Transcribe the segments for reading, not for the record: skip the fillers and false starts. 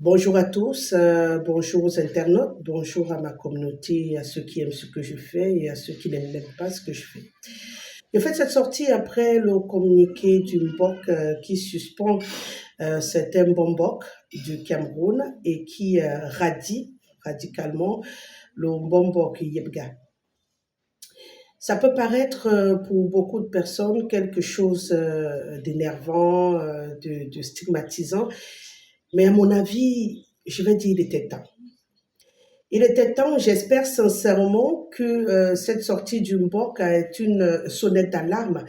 Bonjour à tous, bonjour aux internautes, bonjour à ma communauté, à ceux qui aiment ce que je fais et à ceux qui n'aiment pas ce que je fais. J'ai fait cette sortie après le communiqué du MBOC qui suspend certains Mbomboks du Cameroun et qui radie radicalement le Mbombok Yebga. Ça peut paraître pour beaucoup de personnes quelque chose d'énervant, de stigmatisant, mais à mon avis, je vais dire, il était temps. Il était temps, j'espère sincèrement que cette sortie du MBOC est une sonnette d'alarme,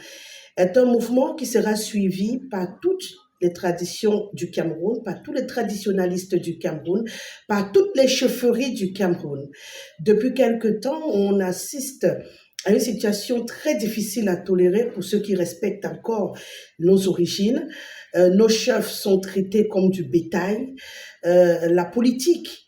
est un mouvement qui sera suivi par toutes les traditions du Cameroun, par tous les traditionalistes du Cameroun, par toutes les chefferies du Cameroun. Depuis quelque temps, on assiste à une situation très difficile à tolérer pour ceux qui respectent encore nos origines. Nos chefs sont traités comme du bétail. La politique,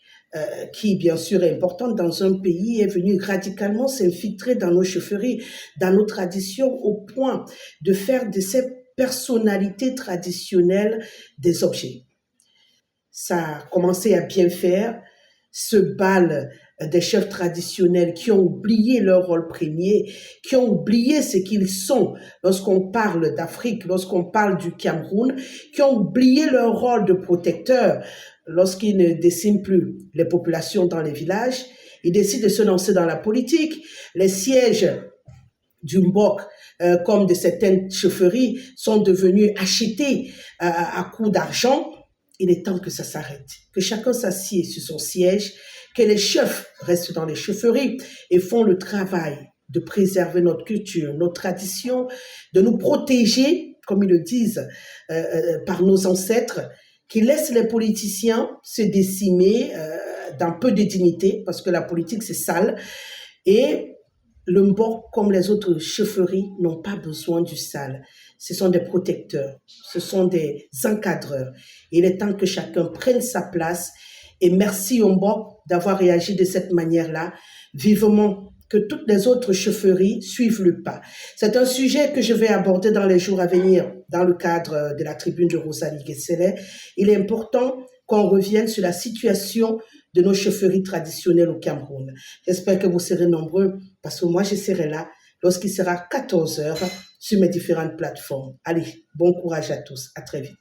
qui bien sûr est importante dans un pays, est venue radicalement s'infiltrer dans nos chefferies, dans nos traditions, au point de faire de ces personnalités traditionnelles des objets. Ça a commencé à bien faire, ce bal des chefs traditionnels qui ont oublié leur rôle premier, qui ont oublié ce qu'ils sont lorsqu'on parle d'Afrique, lorsqu'on parle du Cameroun, qui ont oublié leur rôle de protecteur lorsqu'ils ne déciment plus les populations dans les villages. Ils décident de se lancer dans la politique. Les sièges du MBOC, comme de certaines chefferies, sont devenus achetés à coups d'argent. Il est temps que ça s'arrête, que chacun s'assied sur son siège, que les chefs restent dans les chefferies et font le travail de préserver notre culture, nos traditions, de nous protéger, comme ils le disent, par nos ancêtres, qui laissent les politiciens se décimer dans peu de dignité, parce que la politique c'est sale, et le MBOC, comme les autres chefferies, n'ont pas besoin du sale. Ce sont des protecteurs, ce sont des encadreurs. Il est temps que chacun prenne sa place. Et merci au MBOC d'avoir réagi de cette manière-là. Vivement que toutes les autres chefferies suivent le pas. C'est un sujet que je vais aborder dans les jours à venir dans le cadre de la tribune de Rosalie Guesselet. Il est important qu'on revienne sur la situation de nos chefferies traditionnelles au Cameroun. J'espère que vous serez nombreux parce que moi, je serai là lorsqu'il sera 14 h sur mes différentes plateformes. Allez, bon courage à tous. À très vite.